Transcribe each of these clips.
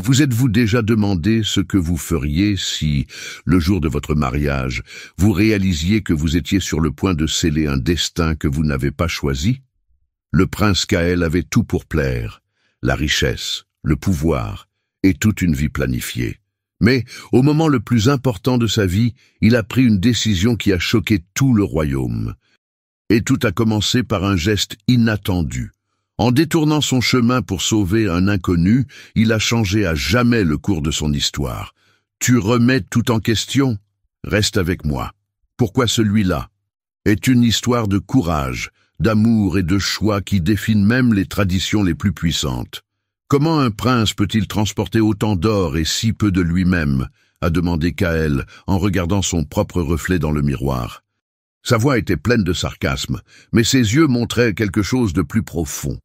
Vous êtes-vous déjà demandé ce que vous feriez si, le jour de votre mariage, vous réalisiez que vous étiez sur le point de sceller un destin que vous n'avez pas choisi? Le prince Kaël avait tout pour plaire, la richesse, le pouvoir et toute une vie planifiée. Mais, au moment le plus important de sa vie, il a pris une décision qui a choqué tout le royaume. Et tout a commencé par un geste inattendu. En détournant son chemin pour sauver un inconnu, il a changé à jamais le cours de son histoire. Tu remets tout en question? Reste avec moi. Pourquoi celui-là? Est une histoire de courage, d'amour et de choix qui définit même les traditions les plus puissantes. Comment un prince peut-il transporter autant d'or et si peu de lui-même? A demandé Kaël en regardant son propre reflet dans le miroir. Sa voix était pleine de sarcasme, mais ses yeux montraient quelque chose de plus profond.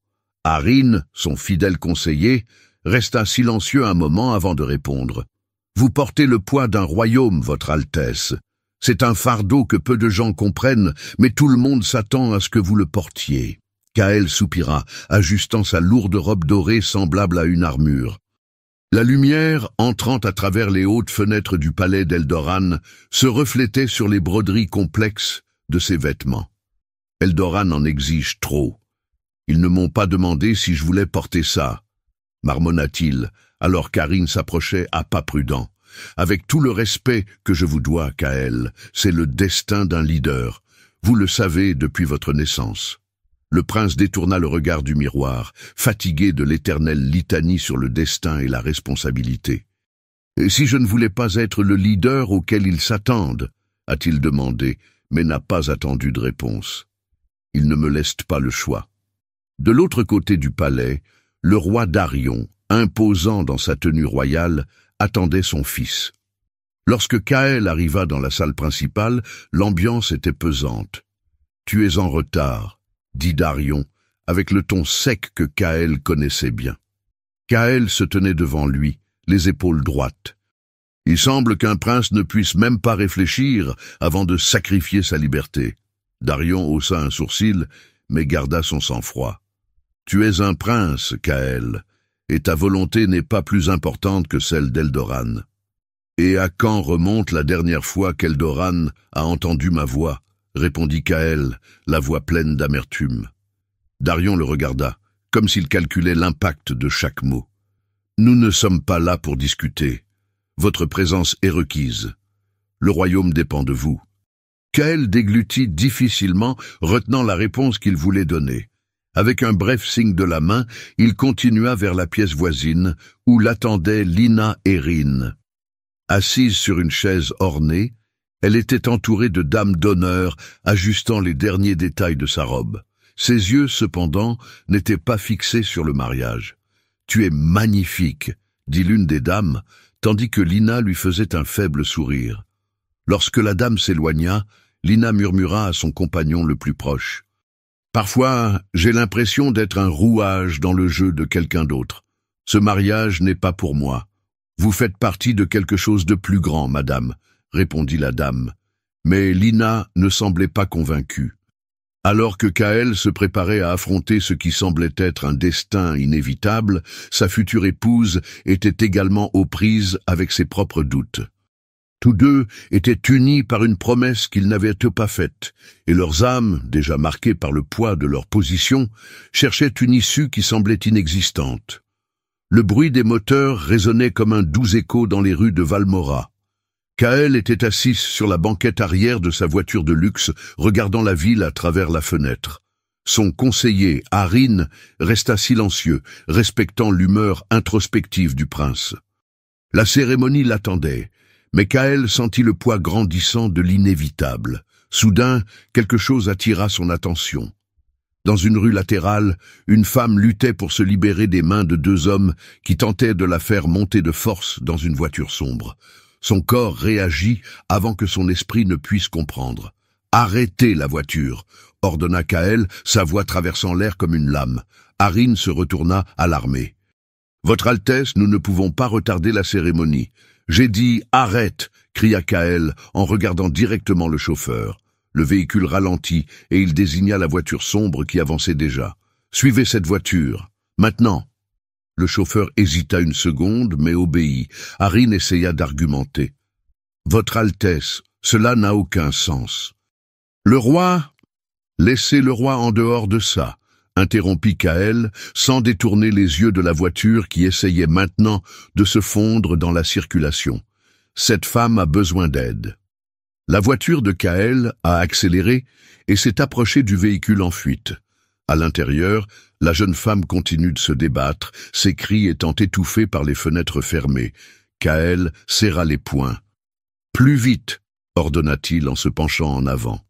Arin, son fidèle conseiller, resta silencieux un moment avant de répondre. « Vous portez le poids d'un royaume, votre Altesse. C'est un fardeau que peu de gens comprennent, mais tout le monde s'attend à ce que vous le portiez. » Kaël soupira, ajustant sa lourde robe dorée semblable à une armure. La lumière, entrant à travers les hautes fenêtres du palais d'Eldoran, se reflétait sur les broderies complexes de ses vêtements. Eldoran en exige trop. « Ils ne m'ont pas demandé si je voulais porter ça, » marmonna-t-il, alors qu'Arin s'approchait à pas prudents. « Avec tout le respect que je vous dois, Kaël, c'est le destin d'un leader. Vous le savez depuis votre naissance. » Le prince détourna le regard du miroir, fatigué de l'éternelle litanie sur le destin et la responsabilité. « Et si je ne voulais pas être le leader auquel ils s'attendent ?» a-t-il demandé, mais n'a pas attendu de réponse. « Ils ne me laissent pas le choix. » De l'autre côté du palais, le roi Darion, imposant dans sa tenue royale, attendait son fils. Lorsque Kaël arriva dans la salle principale, l'ambiance était pesante. « Tu es en retard, » dit Darion, avec le ton sec que Kaël connaissait bien. Kaël se tenait devant lui, les épaules droites. Il semble qu'un prince ne puisse même pas réfléchir avant de sacrifier sa liberté. Darion haussa un sourcil, mais garda son sang-froid. Tu es un prince, Kaël, et ta volonté n'est pas plus importante que celle d'Eldoran. Et à quand remonte la dernière fois qu'Eldoran a entendu ma voix? Répondit Kaël, la voix pleine d'amertume. Darion le regarda, comme s'il calculait l'impact de chaque mot. Nous ne sommes pas là pour discuter. Votre présence est requise. Le royaume dépend de vous. Kaël déglutit difficilement, retenant la réponse qu'il voulait donner. Avec un bref signe de la main, il continua vers la pièce voisine, où l'attendaient Lina et Rin. Assise sur une chaise ornée, elle était entourée de dames d'honneur, ajustant les derniers détails de sa robe. Ses yeux, cependant, n'étaient pas fixés sur le mariage. « Tu es magnifique », dit l'une des dames, tandis que Lina lui faisait un faible sourire. Lorsque la dame s'éloigna, Lina murmura à son compagnon le plus proche. Parfois, j'ai l'impression d'être un rouage dans le jeu de quelqu'un d'autre. Ce mariage n'est pas pour moi. Vous faites partie de quelque chose de plus grand, madame, répondit la dame. Mais Lina ne semblait pas convaincue. Alors que Kaël se préparait à affronter ce qui semblait être un destin inévitable, sa future épouse était également aux prises avec ses propres doutes. Tous deux étaient unis par une promesse qu'ils n'avaient pas faite, et leurs âmes, déjà marquées par le poids de leur position, cherchaient une issue qui semblait inexistante. Le bruit des moteurs résonnait comme un doux écho dans les rues de Valmora. Kaël était assise sur la banquette arrière de sa voiture de luxe, regardant la ville à travers la fenêtre. Son conseiller, Arin, resta silencieux, respectant l'humeur introspective du prince. La cérémonie l'attendait. Mais Kaël sentit le poids grandissant de l'inévitable. Soudain, quelque chose attira son attention. Dans une rue latérale, une femme luttait pour se libérer des mains de deux hommes qui tentaient de la faire monter de force dans une voiture sombre. Son corps réagit avant que son esprit ne puisse comprendre. « Arrêtez la voiture !» ordonna Kaël, sa voix traversant l'air comme une lame. Arin se retourna, alarmé. « Votre Altesse, nous ne pouvons pas retarder la cérémonie. » J'ai dit « Arrête !» cria Kaël en regardant directement le chauffeur. Le véhicule ralentit et il désigna la voiture sombre qui avançait déjà. « Suivez cette voiture, maintenant !» Le chauffeur hésita une seconde, mais obéit. Arin essaya d'argumenter. « Votre Altesse, cela n'a aucun sens. »« Le roi ?»« Laissez le roi en dehors de ça, » interrompit Kael, sans détourner les yeux de la voiture qui essayait maintenant de se fondre dans la circulation. « Cette femme a besoin d'aide. » La voiture de Kael a accéléré et s'est approchée du véhicule en fuite. À l'intérieur, la jeune femme continue de se débattre, ses cris étant étouffés par les fenêtres fermées. Kael serra les poings. « Plus vite !» ordonna-t-il en se penchant en avant.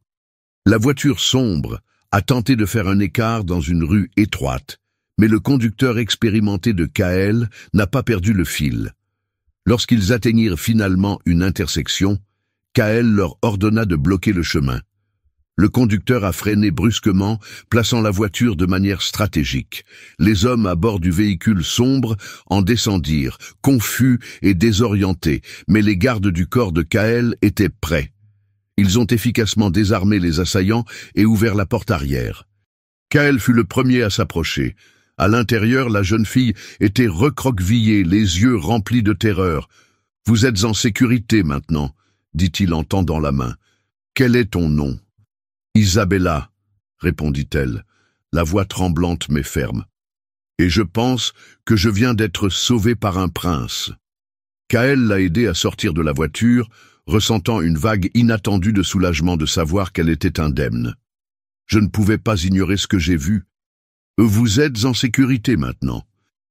La voiture sombre a tenté de faire un écart dans une rue étroite, mais le conducteur expérimenté de Kael n'a pas perdu le fil. Lorsqu'ils atteignirent finalement une intersection, Kael leur ordonna de bloquer le chemin. Le conducteur a freiné brusquement, plaçant la voiture de manière stratégique. Les hommes à bord du véhicule sombre en descendirent, confus et désorientés, mais les gardes du corps de Kael étaient prêts. Ils ont efficacement désarmé les assaillants et ouvert la porte arrière. Kael fut le premier à s'approcher. À l'intérieur, la jeune fille était recroquevillée, les yeux remplis de terreur. « Vous êtes en sécurité maintenant », dit-il en tendant la main. « Quel est ton nom ?»« Isabella », répondit-elle, la voix tremblante mais ferme. « Et je pense que je viens d'être sauvée par un prince. » Kael l'a aidée à sortir de la voiture, ressentant une vague inattendue de soulagement de savoir qu'elle était indemne. « Je ne pouvais pas ignorer ce que j'ai vu. Vous êtes en sécurité maintenant. »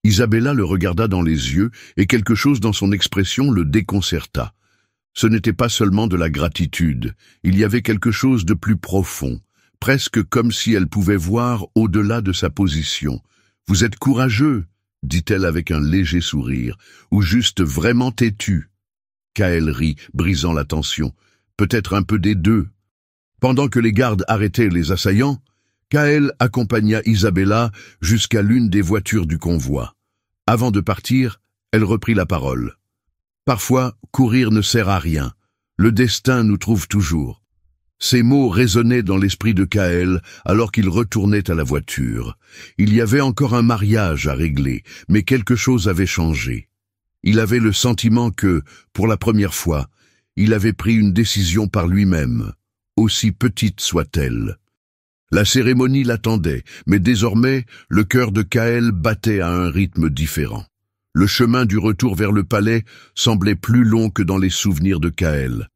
Isabella le regarda dans les yeux et quelque chose dans son expression le déconcerta. Ce n'était pas seulement de la gratitude, il y avait quelque chose de plus profond, presque comme si elle pouvait voir au-delà de sa position. « Vous êtes courageux », dit-elle avec un léger sourire, « ou juste vraiment têtu ?» Kael rit, brisant la tension. Peut-être un peu des deux. Pendant que les gardes arrêtaient les assaillants, Kael accompagna Isabella jusqu'à l'une des voitures du convoi. Avant de partir, elle reprit la parole. « Parfois, courir ne sert à rien. Le destin nous trouve toujours. » Ces mots résonnaient dans l'esprit de Kael alors qu'il retournait à la voiture. Il y avait encore un mariage à régler, mais quelque chose avait changé. Il avait le sentiment que, pour la première fois, il avait pris une décision par lui-même, aussi petite soit-elle. La cérémonie l'attendait, mais désormais, le cœur de Kael battait à un rythme différent. Le chemin du retour vers le palais semblait plus long que dans les souvenirs de Kael.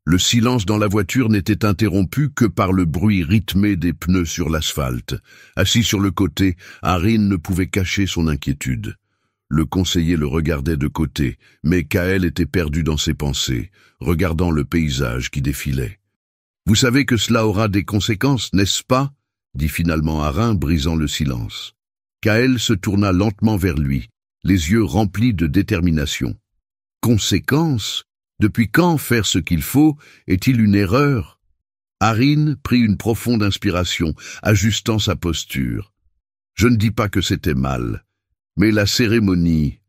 Le silence dans la voiture n'était interrompu que par le bruit rythmé des pneus sur l'asphalte. Assis sur le côté, Arin ne pouvait cacher son inquiétude. Le conseiller le regardait de côté, mais Kael était perdu dans ses pensées, regardant le paysage qui défilait. « Vous savez que cela aura des conséquences, n'est-ce pas ?» dit finalement Arin, brisant le silence. Kael se tourna lentement vers lui, les yeux remplis de détermination. « Conséquences ? Depuis quand faire ce qu'il faut est-il une erreur ?» Arin prit une profonde inspiration, ajustant sa posture. « Je ne dis pas que c'était mal. Mais la cérémonie... »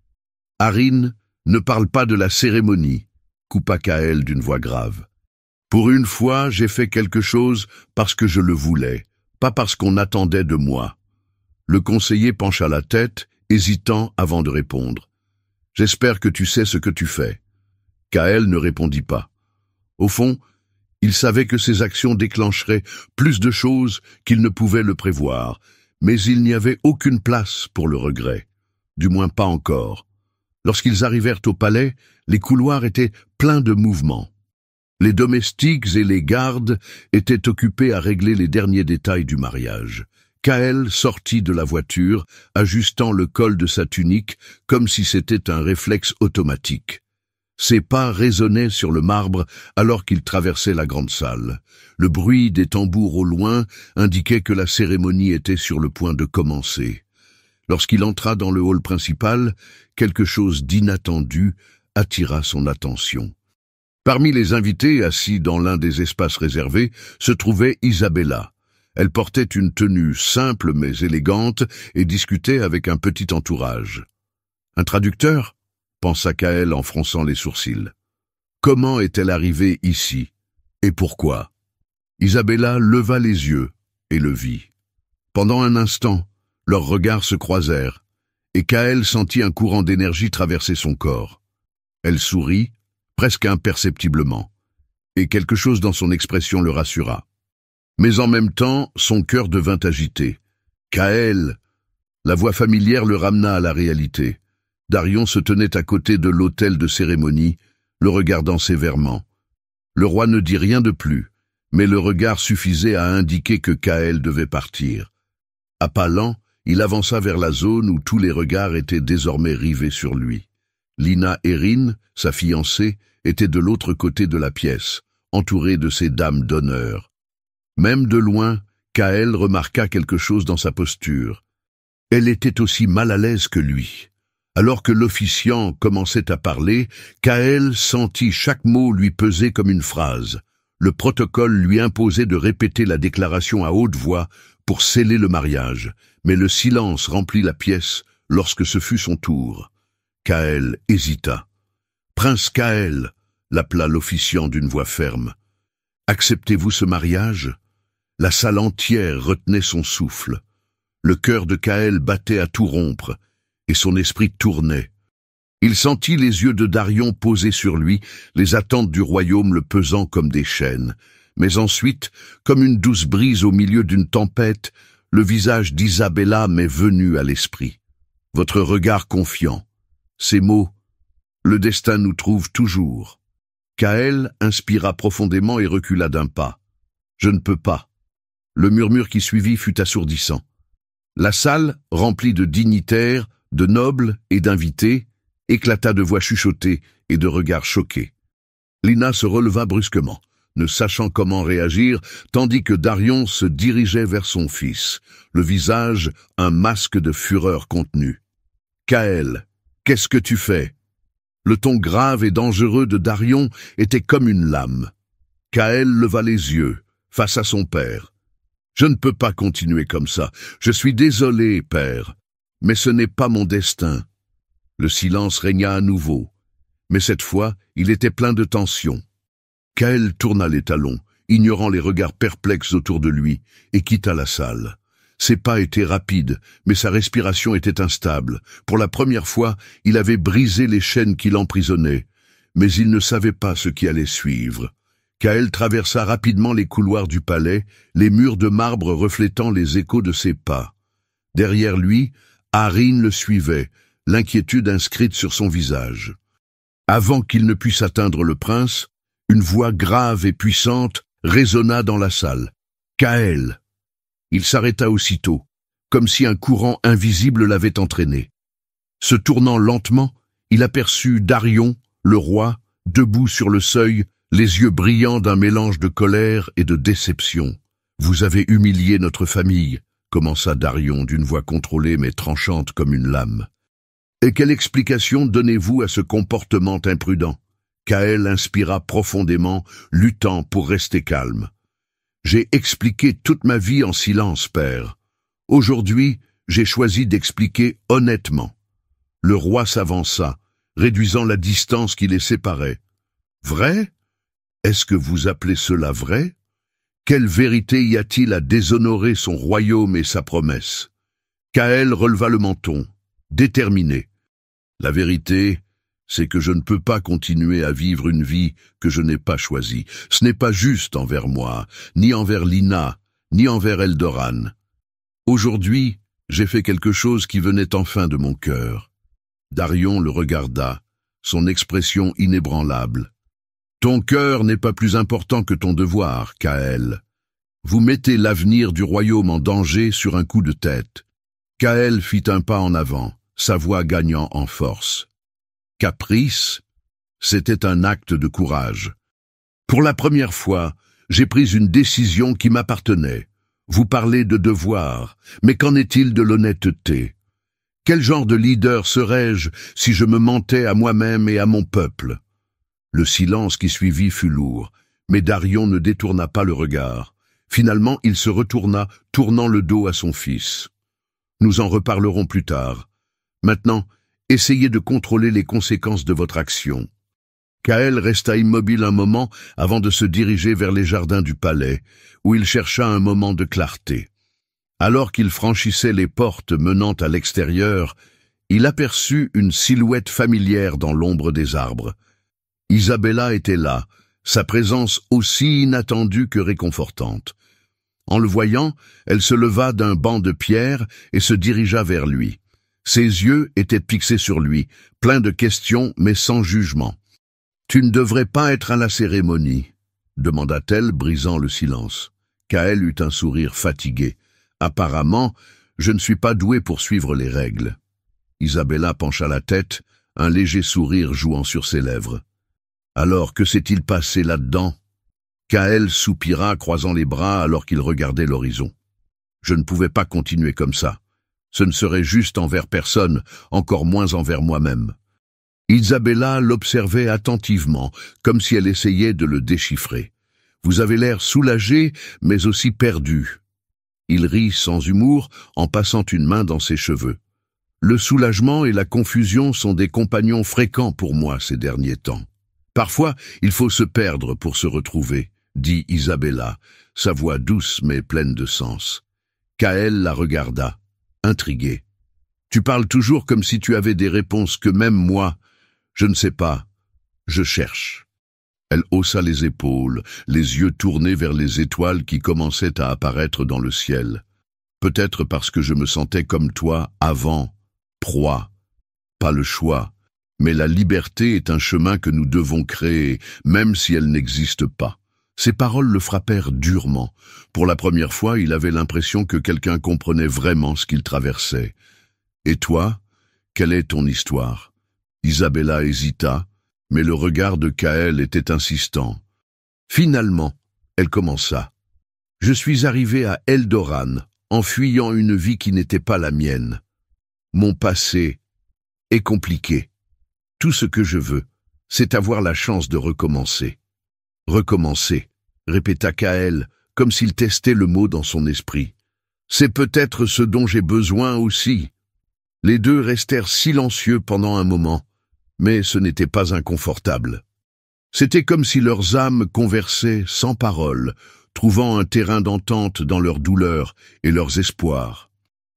« Arin, ne parle pas de la cérémonie, » coupa Kael d'une voix grave. « Pour une fois, j'ai fait quelque chose parce que je le voulais, pas parce qu'on attendait de moi. » Le conseiller pencha la tête, hésitant avant de répondre. « J'espère que tu sais ce que tu fais. » Kael ne répondit pas. Au fond, il savait que ses actions déclencheraient plus de choses qu'il ne pouvait le prévoir, mais il n'y avait aucune place pour le regret. Du moins pas encore. Lorsqu'ils arrivèrent au palais, les couloirs étaient pleins de mouvements. Les domestiques et les gardes étaient occupés à régler les derniers détails du mariage. Kael sortit de la voiture, ajustant le col de sa tunique comme si c'était un réflexe automatique. Ses pas résonnaient sur le marbre alors qu'il traversait la grande salle. Le bruit des tambours au loin indiquait que la cérémonie était sur le point de commencer. Lorsqu'il entra dans le hall principal, quelque chose d'inattendu attira son attention. Parmi les invités assis dans l'un des espaces réservés se trouvait Isabella. Elle portait une tenue simple mais élégante et discutait avec un petit entourage. « Un traducteur ?» pensa Kael en fronçant les sourcils. Comment est-elle arrivée ici? Et pourquoi? Isabella leva les yeux et le vit. Pendant un instant, leurs regards se croisèrent, et Kaël sentit un courant d'énergie traverser son corps. Elle sourit, presque imperceptiblement, et quelque chose dans son expression le rassura. Mais en même temps, son cœur devint agité. Kaël! La voix familière le ramena à la réalité. Darion se tenait à côté de l'autel de cérémonie, le regardant sévèrement. Le roi ne dit rien de plus, mais le regard suffisait à indiquer que Kaël devait partir. À pas lents, il avança vers la zone où tous les regards étaient désormais rivés sur lui. Lina Erin, sa fiancée, était de l'autre côté de la pièce, entourée de ses dames d'honneur. Même de loin, Kaël remarqua quelque chose dans sa posture. Elle était aussi mal à l'aise que lui. Alors que l'officiant commençait à parler, Kaël sentit chaque mot lui peser comme une phrase. Le protocole lui imposait de répéter la déclaration à haute voix pour sceller le mariage, mais le silence remplit la pièce lorsque ce fut son tour. Kaël hésita. « Prince Kaël » l'appela l'officiant d'une voix ferme. « Acceptez-vous ce mariage ?» La salle entière retenait son souffle. Le cœur de Kaël battait à tout rompre, et son esprit tournait. Il sentit les yeux de Darion posés sur lui, les attentes du royaume le pesant comme des chaînes. Mais ensuite, comme une douce brise au milieu d'une tempête, le visage d'Isabella m'est venu à l'esprit. Votre regard confiant. Ces mots, le destin nous trouve toujours. Kaël inspira profondément et recula d'un pas. Je ne peux pas. Le murmure qui suivit fut assourdissant. La salle, remplie de dignitaires, de nobles et d'invités, éclata de voix chuchotées et de regards choqués. Lina se releva brusquement, ne sachant comment réagir, tandis que Darion se dirigeait vers son fils, le visage un masque de fureur contenue. « Kaël, qu'est-ce que tu fais ?» Le ton grave et dangereux de Darion était comme une lame. Kaël leva les yeux, face à son père. « Je ne peux pas continuer comme ça. Je suis désolé, père, mais ce n'est pas mon destin. » Le silence régna à nouveau, mais cette fois, il était plein de tension. Kaël tourna les talons, ignorant les regards perplexes autour de lui, et quitta la salle. Ses pas étaient rapides, mais sa respiration était instable. Pour la première fois, il avait brisé les chaînes qui l'emprisonnaient, mais il ne savait pas ce qui allait suivre. Kaël traversa rapidement les couloirs du palais, les murs de marbre reflétant les échos de ses pas. Derrière lui, Arin le suivait, l'inquiétude inscrite sur son visage. Avant qu'il ne puisse atteindre le prince, une voix grave et puissante résonna dans la salle. « Kaël !» Il s'arrêta aussitôt, comme si un courant invisible l'avait entraîné. Se tournant lentement, il aperçut Darion, le roi, debout sur le seuil, les yeux brillants d'un mélange de colère et de déception. « Vous avez humilié notre famille », commença Darion d'une voix contrôlée mais tranchante comme une lame. « Et quelle explication donnez-vous à ce comportement imprudent ?» Kaël inspira profondément, luttant pour rester calme. « J'ai expliqué toute ma vie en silence, père. Aujourd'hui, j'ai choisi d'expliquer honnêtement. » Le roi s'avança, réduisant la distance qui les séparait. « Vrai ? Est-ce que vous appelez cela vrai ? Quelle vérité y a-t-il à déshonorer son royaume et sa promesse ?» Kaël releva le menton, déterminé. « La vérité, c'est que je ne peux pas continuer à vivre une vie que je n'ai pas choisie. Ce n'est pas juste envers moi, ni envers Lina, ni envers Eldoran. Aujourd'hui, j'ai fait quelque chose qui venait enfin de mon cœur. » Darion le regarda, son expression inébranlable. « Ton cœur n'est pas plus important que ton devoir, Kaël. Vous mettez l'avenir du royaume en danger sur un coup de tête. » Kaël fit un pas en avant, sa voix gagnant en force. « Caprice, c'était un acte de courage. Pour la première fois, j'ai pris une décision qui m'appartenait. Vous parlez de devoir, mais qu'en est-il de l'honnêteté? Quel genre de leader serais-je si je me mentais à moi-même et à mon peuple ?» Le silence qui suivit fut lourd, mais Darion ne détourna pas le regard. Finalement, il se retourna, tournant le dos à son fils. « Nous en reparlerons plus tard. Maintenant, essayez de contrôler les conséquences de votre action. » Kaël resta immobile un moment avant de se diriger vers les jardins du palais, où il chercha un moment de clarté. Alors qu'il franchissait les portes menant à l'extérieur, Il aperçut une silhouette familière dans l'ombre des arbres. Isabella était là, sa présence aussi inattendue que réconfortante. En le voyant, elle se leva d'un banc de pierre et se dirigea vers lui. Ses yeux étaient fixés sur lui, pleins de questions mais sans jugement. « Tu ne devrais pas être à la cérémonie », demanda-t-elle, brisant le silence. Kaël eut un sourire fatigué. « Apparemment, je ne suis pas doué pour suivre les règles. » Isabella pencha la tête, un léger sourire jouant sur ses lèvres. « Alors, que s'est-il passé là-dedans » Kaël soupira, croisant les bras alors qu'il regardait l'horizon. « Je ne pouvais pas continuer comme ça. Ce ne serait juste envers personne, encore moins envers moi-même. » Isabella l'observait attentivement, comme si elle essayait de le déchiffrer. « Vous avez l'air soulagé, mais aussi perdu. » Il rit sans humour en passant une main dans ses cheveux. « Le soulagement et la confusion sont des compagnons fréquents pour moi ces derniers temps. Parfois, il faut se perdre pour se retrouver, » dit Isabella, sa voix douce mais pleine de sens. Kaël la regarda, intrigué. « Tu parles toujours comme si tu avais des réponses que même moi, je ne sais pas, je cherche. » Elle haussa les épaules, les yeux tournés vers les étoiles qui commençaient à apparaître dans le ciel. « Peut-être parce que je me sentais comme toi avant, proie. Pas le choix, mais la liberté est un chemin que nous devons créer, même si elle n'existe pas. » Ces paroles le frappèrent durement. Pour la première fois, il avait l'impression que quelqu'un comprenait vraiment ce qu'il traversait. « Et toi, quelle est ton histoire ?» Isabella hésita, mais le regard de Kaël était insistant. Finalement, elle commença. « Je suis arrivée à Eldoran, en fuyant une vie qui n'était pas la mienne. Mon passé est compliqué. Tout ce que je veux, c'est avoir la chance de recommencer. » « Recommencer », répéta Kaël, comme s'il testait le mot dans son esprit. « C'est peut-être ce dont j'ai besoin aussi. » Les deux restèrent silencieux pendant un moment, mais ce n'était pas inconfortable. C'était comme si leurs âmes conversaient sans parole, trouvant un terrain d'entente dans leurs douleurs et leurs espoirs.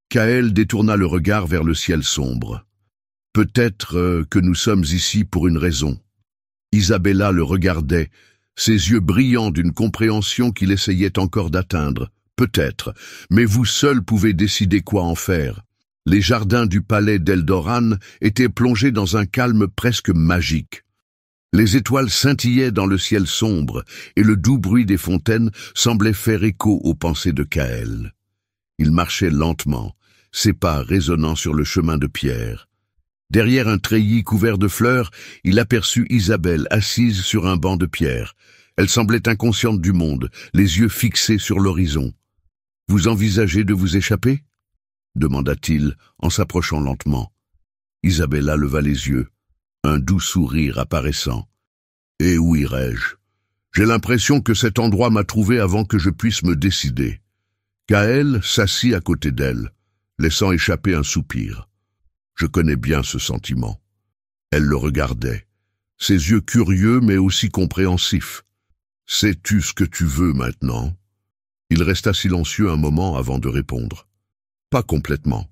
Kaël détourna le regard vers le ciel sombre. « Peut-être que nous sommes ici pour une raison. » Isabella le regardait, ses yeux brillants d'une compréhension qu'il essayait encore d'atteindre. Peut-être, mais vous seul pouvez décider quoi en faire. Les jardins du palais d'Eldoran étaient plongés dans un calme presque magique. Les étoiles scintillaient dans le ciel sombre, et le doux bruit des fontaines semblait faire écho aux pensées de Kaël. Il marchait lentement, ses pas résonnant sur le chemin de pierre. Derrière un treillis couvert de fleurs, il aperçut Isabelle assise sur un banc de pierre. Elle semblait inconsciente du monde, les yeux fixés sur l'horizon. « Vous envisagez de vous échapper ?» demanda-t-il en s'approchant lentement. Isabella leva les yeux, un doux sourire apparaissant. « Et où irai-je? J'ai l'impression que cet endroit m'a trouvé avant que je puisse me décider. » Kaël s'assit à côté d'elle, laissant échapper un soupir. Je connais bien ce sentiment. Elle le regardait, ses yeux curieux mais aussi compréhensifs. « Sais-tu ce que tu veux maintenant ?» Il resta silencieux un moment avant de répondre. « Pas complètement,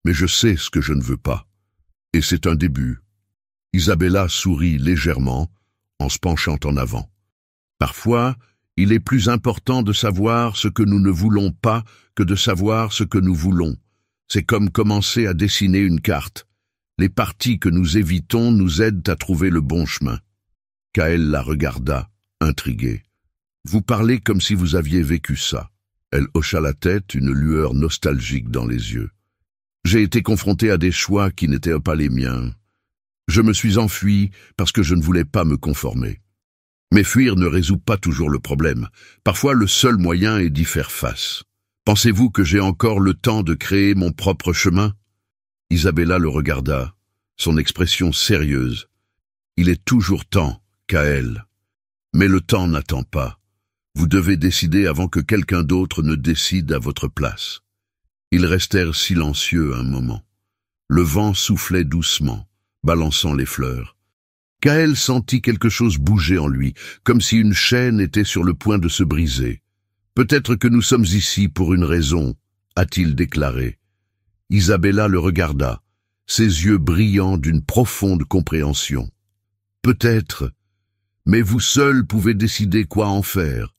mais je sais ce que je ne veux pas. Et c'est un début. » Isabella sourit légèrement en se penchant en avant. « Parfois, il est plus important de savoir ce que nous ne voulons pas que de savoir ce que nous voulons. C'est comme commencer à dessiner une carte. Les parties que nous évitons nous aident à trouver le bon chemin. » Kaël la regarda, intriguée. « Vous parlez comme si vous aviez vécu ça. » Elle hocha la tête, une lueur nostalgique dans les yeux. « J'ai été confrontée à des choix qui n'étaient pas les miens. Je me suis enfui parce que je ne voulais pas me conformer. Mais fuir ne résout pas toujours le problème. Parfois, le seul moyen est d'y faire face. Pensez-vous que j'ai encore le temps de créer mon propre chemin ?» Isabella le regarda, son expression sérieuse. « Il est toujours temps, Kaël. Mais le temps n'attend pas. Vous devez décider avant que quelqu'un d'autre ne décide à votre place. » Ils restèrent silencieux un moment. Le vent soufflait doucement, balançant les fleurs. Kaël sentit quelque chose bouger en lui, comme si une chaîne était sur le point de se briser. « Peut-être que nous sommes ici pour une raison, » a-t-il déclaré. Isabella le regarda, ses yeux brillants d'une profonde compréhension. Peut-être, mais vous seul pouvez décider quoi en faire.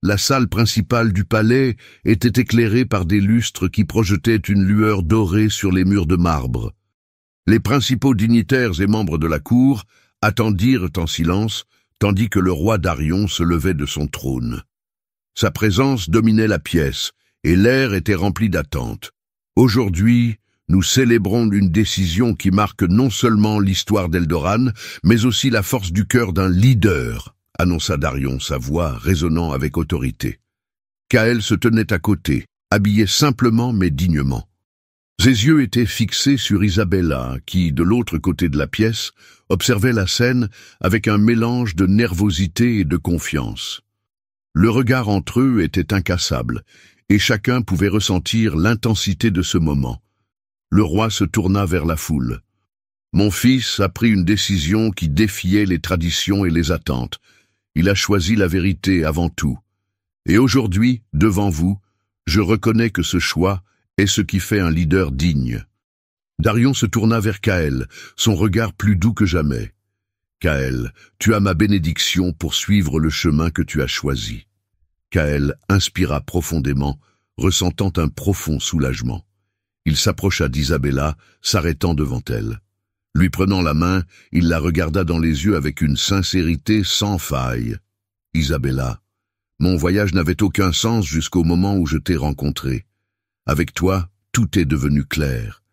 La salle principale du palais était éclairée par des lustres qui projetaient une lueur dorée sur les murs de marbre. Les principaux dignitaires et membres de la cour attendirent en silence, tandis que le roi Darion se levait de son trône. Sa présence dominait la pièce, et l'air était rempli d'attente. Aujourd'hui, nous célébrons une décision qui marque non seulement l'histoire d'Eldoran, mais aussi la force du cœur d'un leader, annonça Darion, sa voix résonnant avec autorité. Kael se tenait à côté, habillé simplement mais dignement. Ses yeux étaient fixés sur Isabella, qui, de l'autre côté de la pièce, observait la scène avec un mélange de nervosité et de confiance. Le regard entre eux était incassable, et chacun pouvait ressentir l'intensité de ce moment. Le roi se tourna vers la foule. « Mon fils a pris une décision qui défiait les traditions et les attentes. Il a choisi la vérité avant tout. Et aujourd'hui, devant vous, je reconnais que ce choix est ce qui fait un leader digne. » Darion se tourna vers Kael, son regard plus doux que jamais. « Kael, tu as ma bénédiction pour suivre le chemin que tu as choisi. » Kael inspira profondément, ressentant un profond soulagement. Il s'approcha d'Isabella, s'arrêtant devant elle. Lui prenant la main, il la regarda dans les yeux avec une sincérité sans faille. « Isabella, mon voyage n'avait aucun sens jusqu'au moment où je t'ai rencontrée. Avec toi, tout est devenu clair.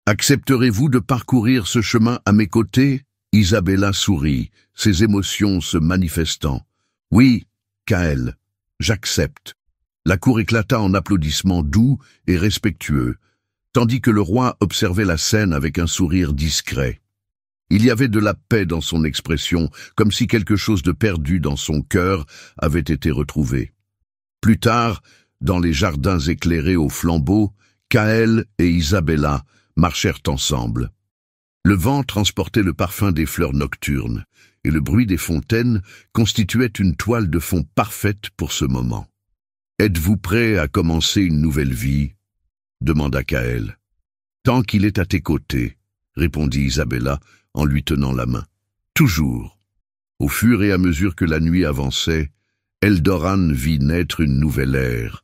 Accepterez-vous de parcourir ce chemin à mes côtés ?» Isabella sourit, ses émotions se manifestant. « Oui, Kael, j'accepte. » La cour éclata en applaudissements doux et respectueux, tandis que le roi observait la scène avec un sourire discret. Il y avait de la paix dans son expression, comme si quelque chose de perdu dans son cœur avait été retrouvé. Plus tard, dans les jardins éclairés aux flambeaux, Kael et Isabella marchèrent ensemble. Le vent transportait le parfum des fleurs nocturnes, et le bruit des fontaines constituait une toile de fond parfaite pour ce moment. « Êtes-vous prêt à commencer une nouvelle vie ?» demanda Kael. « Tant qu'il est à tes côtés, » répondit Isabella en lui tenant la main. « Toujours. » Au fur et à mesure que la nuit avançait, Eldoran vit naître une nouvelle ère.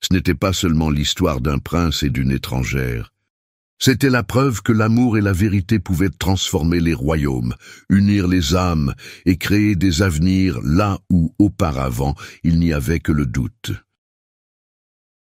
Ce n'était pas seulement l'histoire d'un prince et d'une étrangère. C'était la preuve que l'amour et la vérité pouvaient transformer les royaumes, unir les âmes et créer des avenirs là où, auparavant, il n'y avait que le doute.